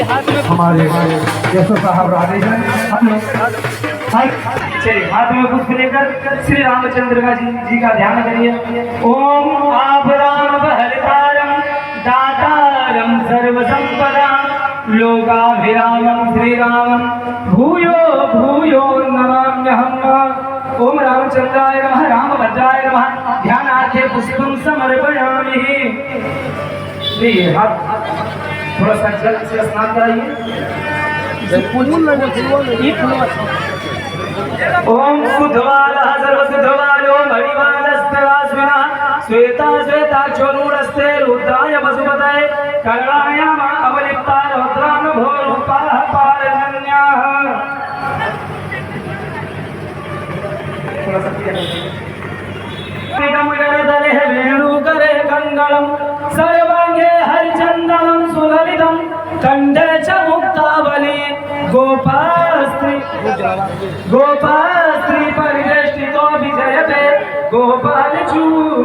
हमारे यशो साहब राधे हैं। चलिए हाथ में पुष्प लेकर श्री रामचंद्र जी का ध्यान करिए। ओम आभराम हरितारम दातारम सर्व संपदा लोकाभिरामं श्रीरामं भूयो भूयो नमाम्यहम्। ओम रामचंद्राय नमः रामभद्राय नमः। ध्यानार्थे पुष्पं समर्पयामि। हाथ थोड़ा सा जल से स्नान कराइए। ओम सुधवालः सर्वसुधवालो मणिवालस्तरास्विना श्वेता श्वेता चोरूढस्ते रुद्राय वसुपतये करणायाम अवलिप्ता रौद्रान भोरुपाः पारजन्याः। गरदले वेणुकरे कङ्गलं सर्वाङ्गे हरिचन्दनं सुललितं कण्ठे च मुक्तावली गोपास्त्री परिवेष्टितो विजयते गोपालचूडामणि।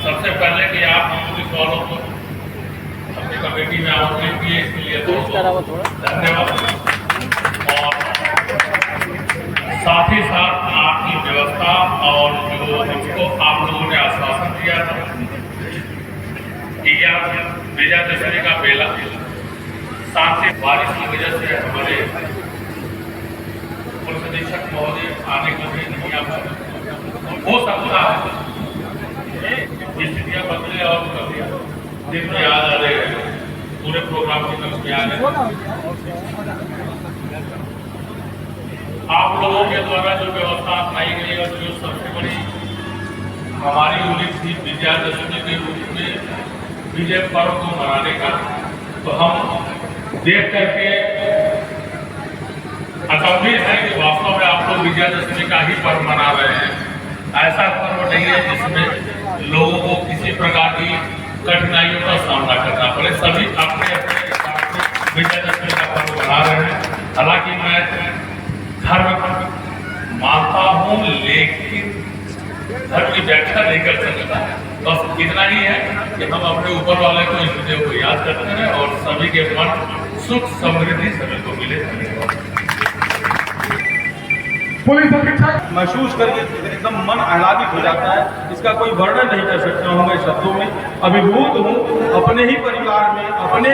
सबसे पहले कि आप हमारी फॉलो को अपनी कमेटी में आमंत्रित किए, इसके लिए धन्यवाद। और साथ ही साथ आपकी व्यवस्था और जो हमको आप लोगों ने आश्वासन दिया था कि विजयादशमी का मेला साथ ही बारिश की वजह से हमारे पुलिस अधीक्षक महोदय आने को भी नहीं आ पाए। हो सकता है स्थितियाँ बदले और दिन में याद आ रहे हैं पूरे प्रोग्राम की तरफ आ रहे। आप लोगों के द्वारा जो व्यवस्था अपनाई गई और जो सबसे बड़ी हमारी उम्मीद थी विजयादशमी के रूप में विजय पर्व को मनाने का, तो हम देख करके अचंभित है कि वास्तव में आप लोग विजयादशमी का ही पर्व मना रहे हैं। ऐसा पर्व नहीं है जिसमें लोगों को किसी प्रकार की कठिनाइयों का सामना करना पड़े। सभी अपने अपने विजयादशमी का पर्व मना रहे हैं। हालांकि मैं धर्म मानता हूँ, लेकिन धर्म की व्याख्या नहीं कर सकता। बस इतना ही है कि हम अपने ऊपर वाले को इस विजय को याद करते हैं और सभी के मन सुख समृद्धि सभी को मिले। पुलिस अधीक्षक महसूस करके एकदम मन आह्लादित हो जाता है। इसका कोई वर्णन नहीं कर सकता हूँ मैं शब्दों में। अभिभूत हूँ अपने ही परिवार में अपने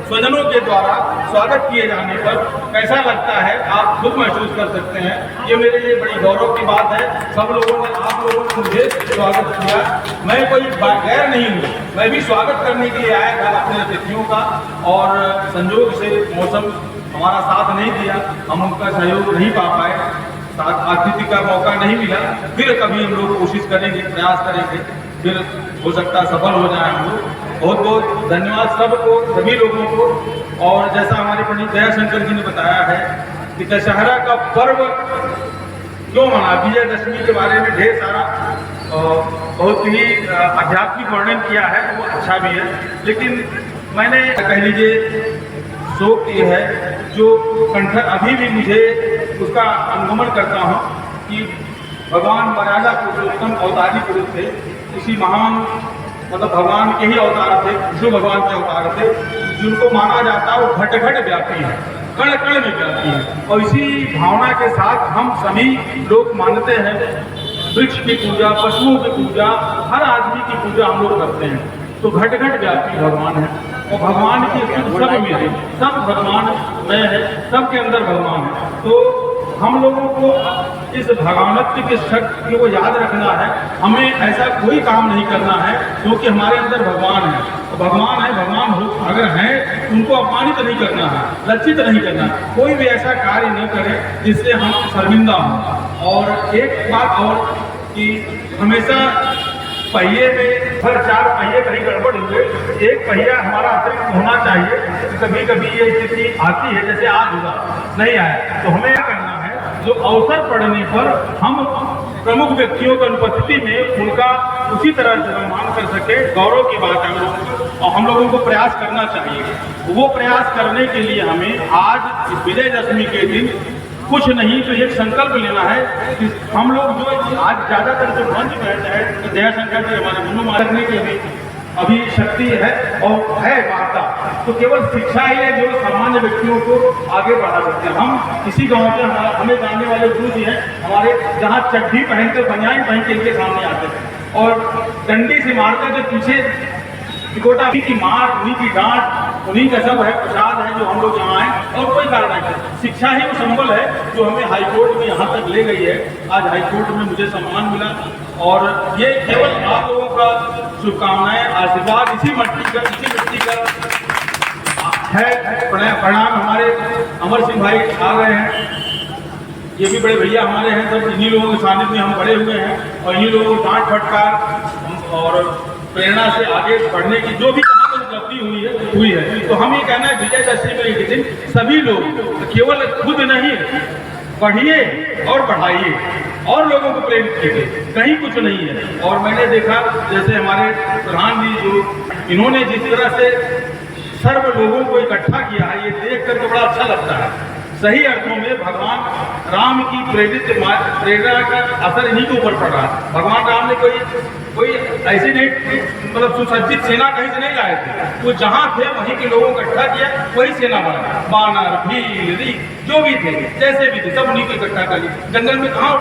स्वजनों के द्वारा स्वागत किए जाने पर कैसा लगता है आप खुद महसूस कर सकते हैं। ये मेरे लिए बड़ी गौरव की बात है। सब लोगों ने आप लोगों ने मुझे स्वागत किया। मैं कोई गैर नहीं हूँ, मैं भी स्वागत करने के लिए आया था अपने अतिथियों का, और संयोग से मौसम हमारा साथ नहीं दिया, हम उनका सहयोग नहीं पा पाए, अतिथि का मौका नहीं मिला। फिर कभी हम लोग कोशिश करेंगे, प्रयास करेंगे, फिर हो सकता है सफल हो जाए हम लोग। बहुत बहुत धन्यवाद सबको, सभी लोगों को। और जैसा हमारे पंडित दयाशंकर जी ने बताया है कि दशहरा का पर्व क्यों मना, विजयदशमी के बारे में ढेर सारा बहुत ही आध्यात्मिक वर्णन किया है, वो अच्छा भी है। लेकिन मैंने कह लीजिए शोक ये है जो कंठर अभी भी मुझे उसका अनुगमन करता हूँ कि भगवान मर्यादा पुरुषोत्तम अवतारी पुरुष थे, उसी महान मतलब भगवान के ही अवतार थे, विष्णु भगवान के अवतार थे, जिनको माना जाता है वो घट घट व्यापी है, कण कण में व्यापी है। और इसी भावना के साथ हम सभी लोग मानते हैं वृक्ष की पूजा, पशुओं की पूजा, हर आदमी की पूजा हम लोग करते हैं। तो घट घट व्यापी भगवान है और भगवान की सब में है, सब भगवान में है, सबके अंदर भगवान है। तो हम लोगों को इस भगवानत्व के शक्ति को याद रखना है। हमें ऐसा कोई काम नहीं करना है क्योंकि हमारे अंदर भगवान है, तो भगवान है, भगवान हो अगर हैं उनको अपमानित नहीं करना है, लज्जित नहीं करना है। कोई भी ऐसा कार्य न करे जिससे हम शर्मिंदा हों। और एक बात और कि हमेशा पहिए में हर 4 पहिए कहीं गड़बड़ हुए, एक पहिया हमारा अतिरिक्त होना चाहिए। कभी कभी ये स्थिति आती है, जैसे आज हुआ नहीं आया, तो हमें क्या करना है, जो अवसर पड़ने पर हम प्रमुख व्यक्तियों की अनुपस्थिति में उनका उसी तरह से सम्मान कर सके, गौरव की बात है हम लोग, और हम लोगों को प्रयास करना चाहिए। वो प्रयास करने के लिए हमें आज इस विजयदशमी के दिन कुछ नहीं तो एक संकल्प लेना है कि हम लोग जो आज ज़्यादातर जो मंच बैठे हैं, दयाशंकर जी हमारे गुरु मारने के लिए अभी शक्ति है और है माता, तो केवल शिक्षा ही है जो सामान्य व्यक्तियों को आगे बढ़ा सकते हैं। हम किसी गांव के हमें जानने वाले गुरु जी हैं हमारे, जहाँ चड्ढी पहनकर बनियान पहन के इनके सामने आते हैं और डंडी से मारते जो पीछे टिकोटा, उन्हीं की मार, उन्हीं की डांट, उन्हीं का सब है प्रसाद है जो हम लोग यहाँ आए, और कोई कारण नहीं। शिक्षा ही वो संबल है जो हमें हाईकोर्ट में यहाँ तक ले गई है। आज हाईकोर्ट में मुझे सम्मान मिला और ये केवल आप लोगों का शुभकामनाएं, आशीर्वाद, इसी मिट्टी का है। प्रणाम। हमारे अमर सिंह भाई आ गए हैं, ये भी बड़े भैया हमारे हैं, सब इन्हीं लोगों के सानिध्य में हम बड़े हुए हैं और इन्हीं लोगों को डांट फटकार और प्रेरणा से आगे बढ़ने की जो भी कहाँ पर उपलब्धि हुई है। तो हम ये कहना है विजयदशमी में एक दिन सभी लोग केवल खुद नहीं बढ़िए और बढ़ाइए और लोगों को प्रेरित कीजिए, कहीं कुछ नहीं है। और मैंने देखा जैसे हमारे प्रधान जी जो इन्होंने जिस तरह से सर्व लोगों को इकट्ठा किया है, ये देख करके बड़ा अच्छा लगता है। सही अर्थों में भगवान राम की प्रेरणा का असर इन्हीं के ऊपर पड़ रहा है। भगवान राम ने कोई ऐसी नहीं मतलब सुसज्जित सेना कहीं से नहीं लाए थे, वो जहाँ थे वहीं के लोगों को इकट्ठा किया, वही सेना बना। बानर, भील, रीछ जो भी थे, जैसे भी थे, सब उन्हीं को इकट्ठा कर लिया। जंगल में कहाँ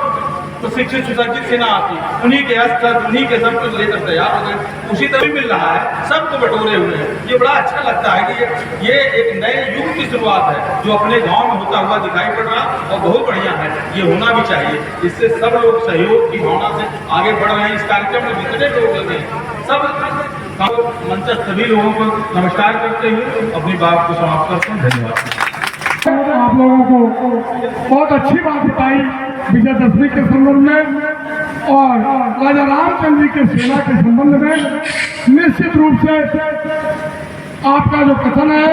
प्रशिक्षित सुसज्जित सेना आती, उन्हीं के अस्त्र, उन्हीं के सब कुछ लेकर तैयार हो गए। उसी तरह मिल रहा है, सबको बटोरे हुए हैं। ये बड़ा अच्छा लगता है कि ये एक नए युग की शुरुआत है जो अपने गांव में होता हुआ दिखाई पड़ रहा और बहुत बढ़िया है। ये होना भी चाहिए, इससे सब लोग सहयोग की भावना से आगे बढ़ रहे हैं। इस कार्यक्रम में जितने लोग लगे सब मंच सभी लोगों को नमस्कार करते हुए अपनी बात को समाप्त करते हैं। धन्यवाद। आप लोगों को बहुत अच्छी बात बताई विजयदशमी के संबंध में और राजा रामचंद्र जी के सेना के संबंध में। निश्चित रूप से आपका जो कथन है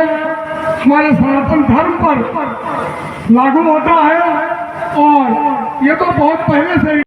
हमारे सनातन धर्म पर लागू होता है और ये तो बहुत पहले से ही